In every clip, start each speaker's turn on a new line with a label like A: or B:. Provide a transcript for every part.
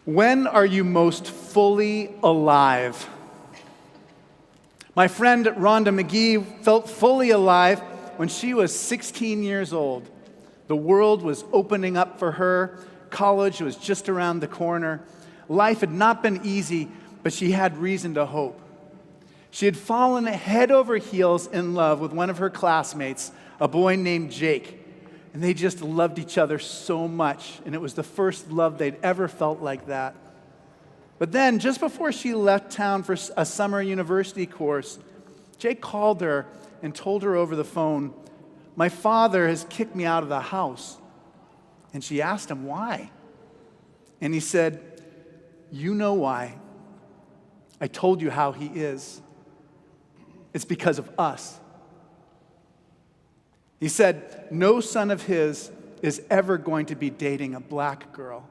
A: When are you most fully alive? My friend Rhonda McGee felt fully alive when she was 16 years old. The world was opening up for her. College was just around the corner. Life had not been easy, but she had reason to hope. She had fallen head over heels in love with one of her classmates, a boy named Jake. And they just loved each other so much, and it was the first love they'd ever felt like that. But then, just before she left town for a summer university course, Jake called her and told her over the phone, "My father has kicked me out of the house." And she asked him why. And he said, "You know why. I told you how he is. It's because of us." He said, no son of his is ever going to be dating a black girl.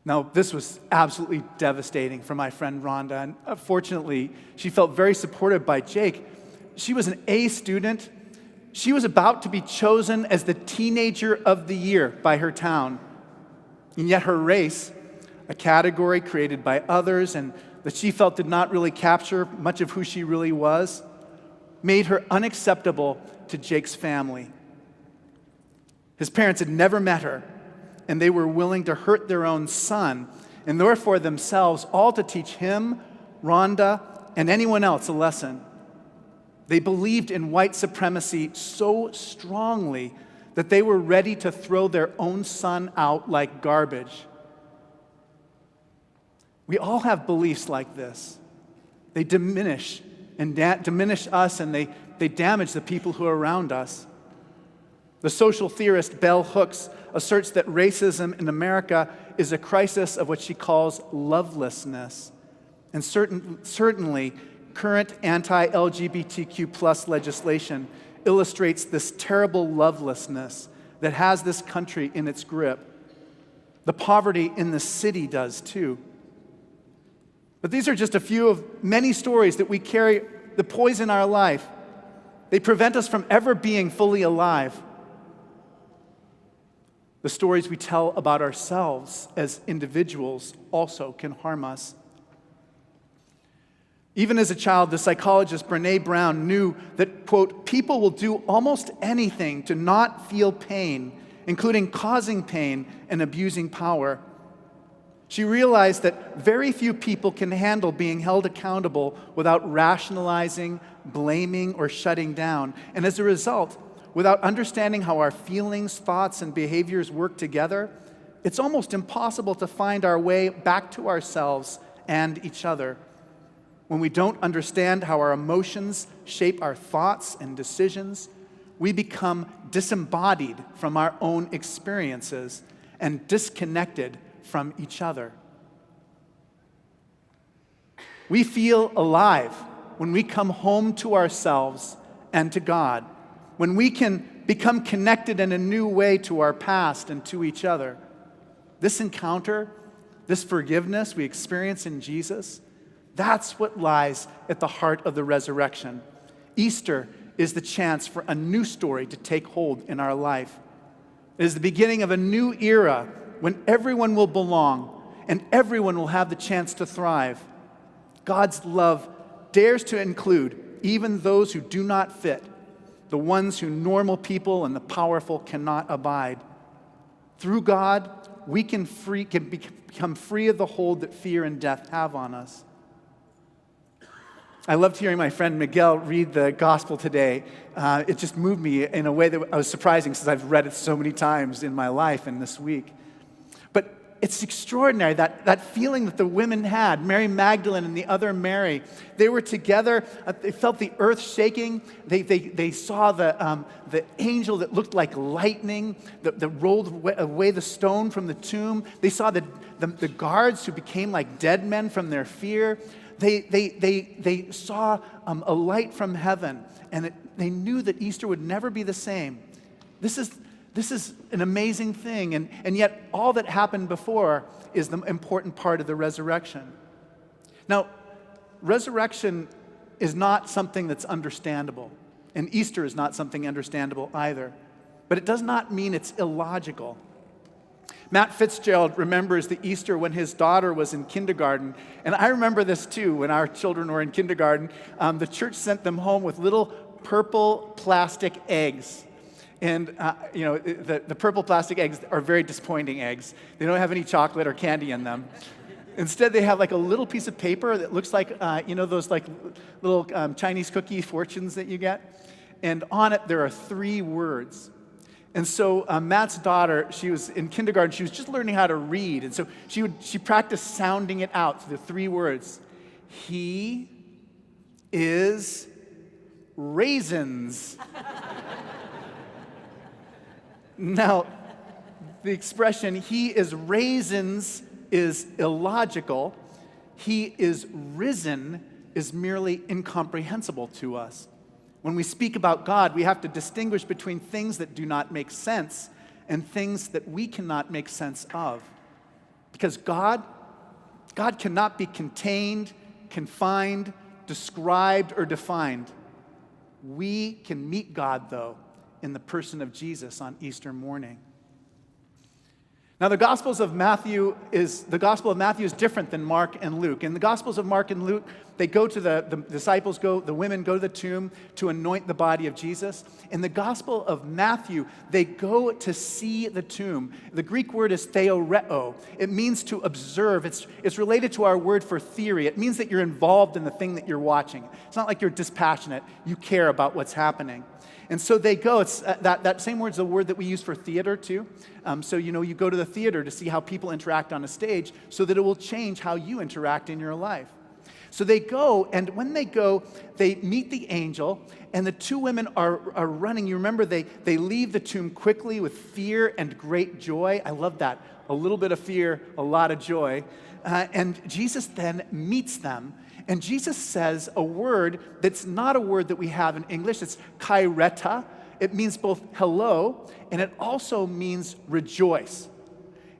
A: Now, this was absolutely devastating for my friend Rhonda, and fortunately, she felt very supported by Jake. She was an A student. She was about to be chosen as the teenager of the year by her town. And yet her race, a category created by others and that she felt did not really capture much of who she really was, made her unacceptable to Jake's family. His parents had never met her, and they were willing to hurt their own son, and therefore themselves, all to teach him, Rhonda, and anyone else a lesson. They believed in white supremacy so strongly that they were ready to throw their own son out like garbage. We all have beliefs like this. They diminish us, and they damage the people who are around us. The social theorist Bell Hooks asserts that racism in America is a crisis of what she calls lovelessness. And certainly, current anti-LGBTQ+ legislation illustrates this terrible lovelessness that has this country in its grip. The poverty in the city does too. But these are just a few of many stories that we carry that poison our life. They prevent us from ever being fully alive. The stories we tell about ourselves as individuals also can harm us. Even as a child, the psychologist Brené Brown knew that, quote, people will do almost anything to not feel pain, including causing pain and abusing power. She realized that very few people can handle being held accountable without rationalizing, blaming, or shutting down. And as a result, without understanding how our feelings, thoughts, and behaviors work together, it's almost impossible to find our way back to ourselves and each other. When we don't understand how our emotions shape our thoughts and decisions, we become disembodied from our own experiences and disconnected from each other. We feel alive when we come home to ourselves and to God, when we can become connected in a new way to our past and to each other. This encounter, this forgiveness we experience in Jesus, that's what lies at the heart of the resurrection. Easter is the chance for a new story to take hold in our life. It is the beginning of a new era when everyone will belong and everyone will have the chance to thrive. God's love dares to include even those who do not fit, the ones who normal people and the powerful cannot abide. Through God, we can become free of the hold that fear and death have on us. I loved hearing my friend Miguel read the gospel today. It just moved me in a way that was surprising since I've read it so many times in my life and this week. But it's extraordinary, that feeling that the women had, Mary Magdalene and the other Mary. They were together. They felt the earth shaking. They saw the angel that looked like lightning that rolled away the stone from the tomb. They saw the guards who became like dead men from their fear. They saw a light from heaven, and they knew that Easter would never be the same. This is an amazing thing, and yet all that happened before is the important part of the resurrection. Now, resurrection is not something that's understandable, and Easter is not something understandable either, but it does not mean it's illogical. Matt Fitzgerald remembers the Easter when his daughter was in kindergarten. And I remember this too, when our children were in kindergarten. The church sent them home with little purple plastic eggs. And, the purple plastic eggs are very disappointing eggs. They don't have any chocolate or candy in them. Instead, they have like a little piece of paper that looks like, those like little Chinese cookie fortunes that you get. And on it, there are 3 words. And so Matt's daughter, she was in kindergarten, she was just learning how to read. And so she practiced sounding it out, the 3 words. He is raisins. Now, the expression, he is raisins, is illogical. He is risen is merely incomprehensible to us. When we speak about God, we have to distinguish between things that do not make sense and things that we cannot make sense of. Because God cannot be contained, confined, described, or defined. We can meet God, though, in the person of Jesus on Easter morning. Now, the Gospel of Matthew is different than Mark and Luke. In the Gospels of Mark and Luke, they go to the disciples the women go to the tomb to anoint the body of Jesus. In the Gospel of Matthew, they go to see the tomb. The Greek word is theoreo. It means to observe. It's related to our word for theory. It means that you're involved in the thing that you're watching. It's not like you're dispassionate. You care about what's happening. And so they go. It's that same word is a word that we use for theater too. So you go to the theater to see how people interact on a stage so that it will change how you interact in your life. So they go, and when they go, they meet the angel, and the 2 women are running. You remember they leave the tomb quickly with fear and great joy. I love that. A little bit of fear, a lot of joy. And Jesus then meets them. And Jesus says a word that's not a word that we have in English. It's kaireta. It means both hello, and it also means rejoice.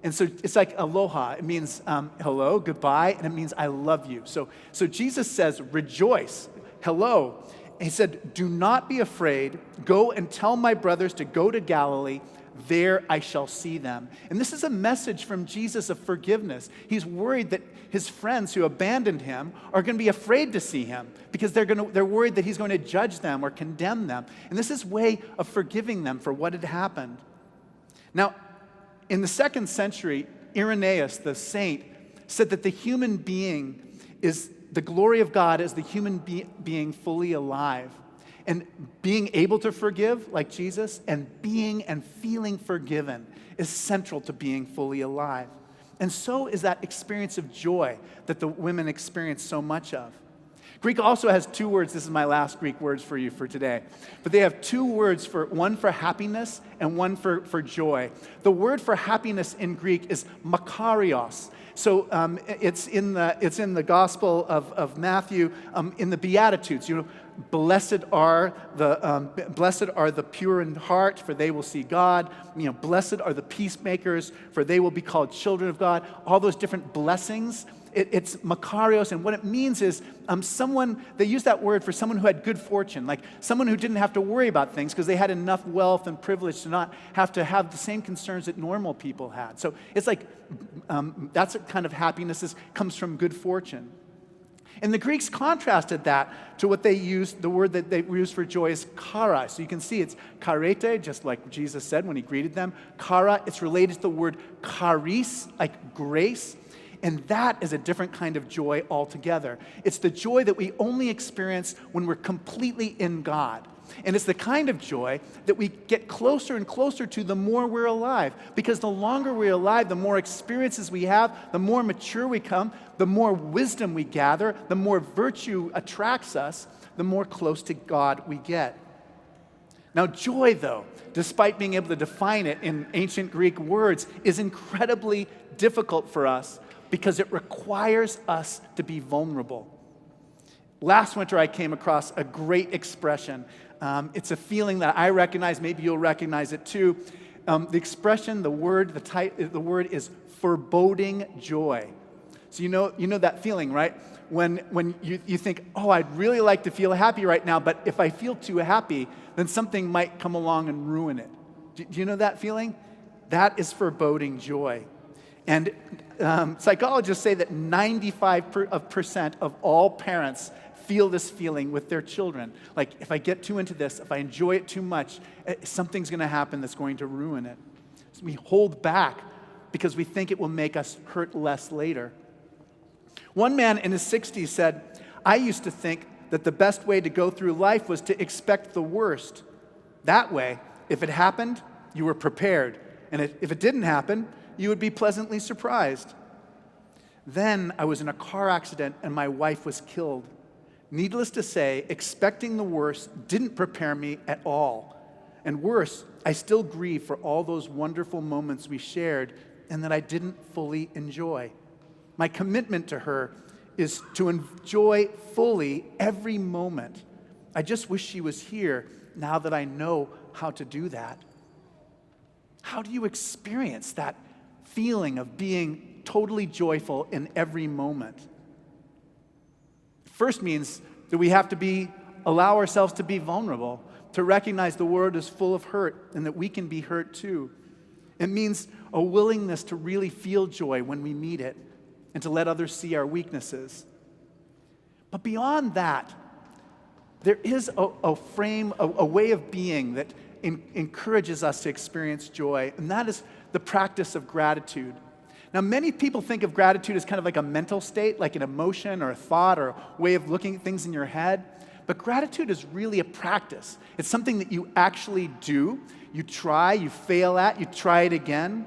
A: And so it's like aloha. It means hello, goodbye, and it means I love you. So Jesus says rejoice, hello. And he said, do not be afraid. Go and tell my brothers to go to Galilee. There I shall see them. And this is a message from Jesus of forgiveness. He's worried that his friends who abandoned him are going to be afraid to see him because they're worried that he's going to judge them or condemn them. And this is a way of forgiving them for what had happened. Now, in the 2nd century, Irenaeus, the saint, said that the human being is the glory of God as the human being fully alive. And being able to forgive, like Jesus, and being and feeling forgiven is central to being fully alive. And so is that experience of joy that the women experience so much of. Greek also has 2 words. This is my last Greek words for you for today. But they have 2 words, one for happiness and one for joy. The word for happiness in Greek is makarios. So it's in the Gospel of Matthew, in the Beatitudes. Blessed are the pure in heart, for they will see God. Blessed are the peacemakers, for they will be called children of God. All those different blessings. It's makarios, and what it means is they use that word for someone who had good fortune, like someone who didn't have to worry about things because they had enough wealth and privilege to not have to have the same concerns that normal people had. So it's like, that's a kind of happiness comes from good fortune. And the Greeks contrasted that to what they used, the word that they used for joy is kara. So you can see it's karete, just like Jesus said when he greeted them. Kara, it's related to the word charis, like grace. And that is a different kind of joy altogether. It's the joy that we only experience when we're completely in God. And it's the kind of joy that we get closer and closer to the more we're alive. Because the longer we're alive, the more experiences we have, the more mature we become, the more wisdom we gather, the more virtue attracts us, the more close to God we get. Now, joy, though, despite being able to define it in ancient Greek words, is incredibly difficult for us because it requires us to be vulnerable. Last winter, I came across a great expression. It's a feeling that I recognize. Maybe you'll recognize it too. The expression, the word is foreboding joy. So you know that feeling, right? When you think, oh, I'd really like to feel happy right now, but if I feel too happy, then something might come along and ruin it. Do you know that feeling? that is foreboding joy. And psychologists say that 95% of all parents feel this feeling with their children. Like, if I get too into this, if I enjoy it too much, something's going to happen that's going to ruin it. So we hold back because we think it will make us hurt less later. One man in his 60s said, "I used to think that the best way to go through life was to expect the worst. That way, if it happened, you were prepared. And if it didn't happen, you would be pleasantly surprised. Then I was in a car accident and my wife was killed. Needless to say, expecting the worst didn't prepare me at all. And worse, I still grieve for all those wonderful moments we shared and that I didn't fully enjoy. My commitment to her is to enjoy fully every moment. I just wish she was here now that I know how to do that." How do you experience that feeling of being totally joyful in every moment? First means that we have to allow ourselves to be vulnerable, to recognize the world is full of hurt and that we can be hurt too. It means a willingness to really feel joy when we meet it and to let others see our weaknesses. But beyond that, there is a way of being that encourages us to experience joy, and that is the practice of gratitude. Now, many people think of gratitude as kind of like a mental state, like an emotion or a thought or a way of looking at things in your head. But gratitude is really a practice. It's something that you actually do. You try, you fail at, you try it again.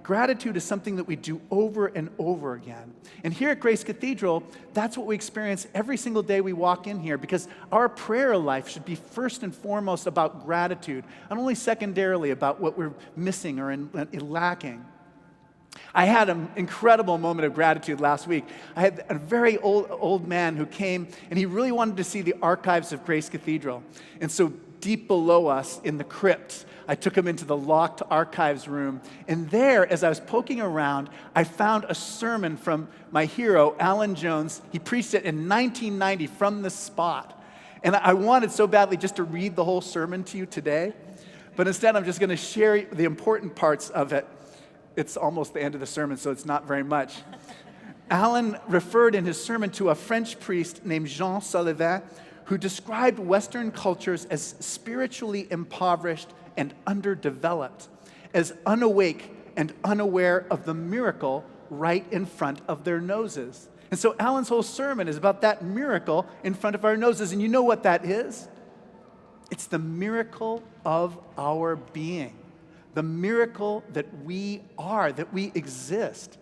A: Gratitude is something that we do over and over again. And here at Grace Cathedral, that's what we experience every single day we walk in here, because our prayer life should be first and foremost about gratitude, and only secondarily about what we're missing or lacking. I had an incredible moment of gratitude last week. I had a very old man who came, and he really wanted to see the archives of Grace Cathedral. And so deep below us in the crypt, I took him into the locked archives room. And there, as I was poking around, I found a sermon from my hero, Alan Jones. He preached it in 1990 from this spot. And I wanted so badly just to read the whole sermon to you today. But instead, I'm just going to share the important parts of it. It's almost the end of the sermon, so it's not very much. Alan referred in his sermon to a French priest named Jean Sullivan, who described Western cultures as spiritually impoverished and underdeveloped, as unawake and unaware of the miracle right in front of their noses. And so Alan's whole sermon is about that miracle in front of our noses. And you know what that is? It's the miracle of our being, the miracle that we are, that we exist.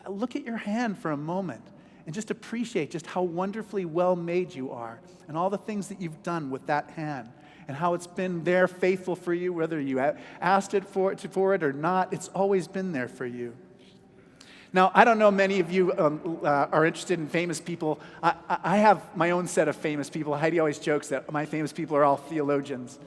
A: Look at your hand for a moment and just appreciate just how wonderfully well made you are and all the things that you've done with that hand and how it's been there faithful for you, whether you asked it for it or not. It's always been there for you. Now, I don't know, many of you are interested in famous people. I have my own set of famous people. Heidi always jokes that my famous people are all theologians.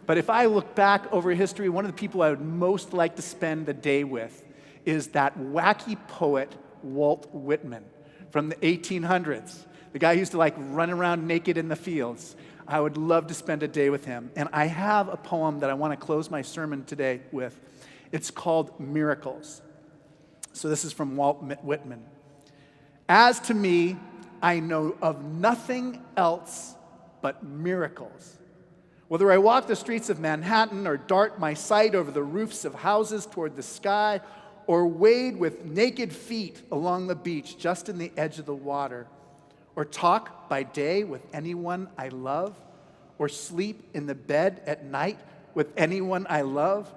A: But if I look back over history, one of the people I would most like to spend the day with is that wacky poet, Walt Whitman, from the 1800s. The guy who used to run around naked in the fields. I would love to spend a day with him. And I have a poem that I want to close my sermon today with. It's called Miracles. So this is from Walt Whitman. "As to me, I know of nothing else but miracles. Whether I walk the streets of Manhattan or dart my sight over the roofs of houses toward the sky or wade with naked feet along the beach just in the edge of the water, or talk by day with anyone I love, or sleep in the bed at night with anyone I love,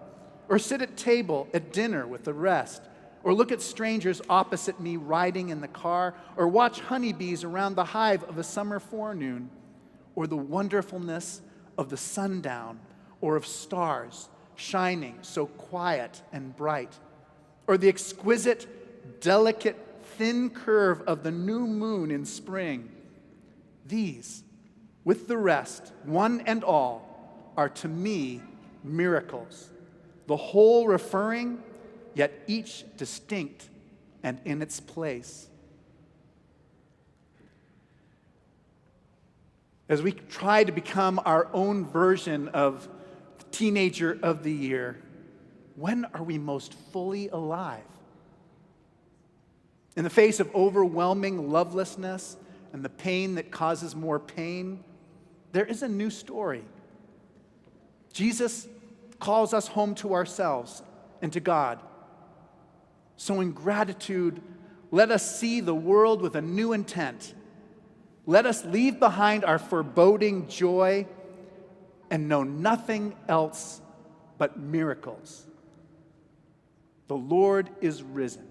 A: or sit at table at dinner with the rest, or look at strangers opposite me riding in the car, or watch honeybees around the hive of a summer forenoon, or the wonderfulness of the sundown, or of stars shining so quiet and bright, or the exquisite, delicate, thin curve of the new moon in spring. These, with the rest, one and all, are to me miracles, the whole referring, yet each distinct and in its place." As we try to become our own version of teenager of the year, when are we most fully alive? In the face of overwhelming lovelessness and the pain that causes more pain, there is a new story. Jesus calls us home to ourselves and to God. So in gratitude, let us see the world with a new intent. Let us leave behind our foreboding joy and know nothing else but miracles. The Lord is risen.